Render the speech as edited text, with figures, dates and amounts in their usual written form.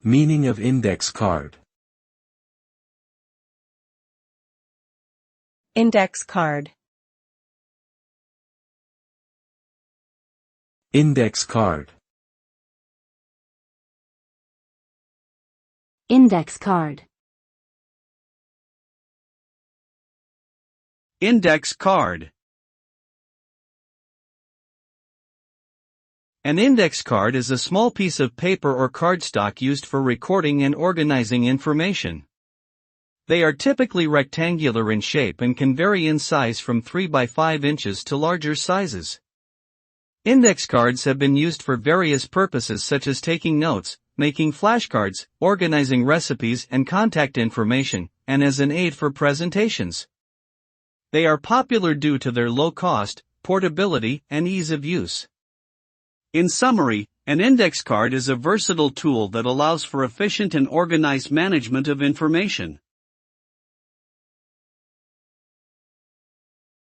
Meaning of index card. Index card. Index card. Index card. Index card. An index card is a small piece of paper or cardstock used for recording and organizing information. They are typically rectangular in shape and can vary in size from 3 by 5 inches to larger sizes. Index cards have been used for various purposes such as taking notes, making flashcards, organizing recipes and contact information, and as an aid for presentations. They are popular due to their low cost, portability, and ease of use. In summary, an index card is a versatile tool that allows for efficient and organized management of information.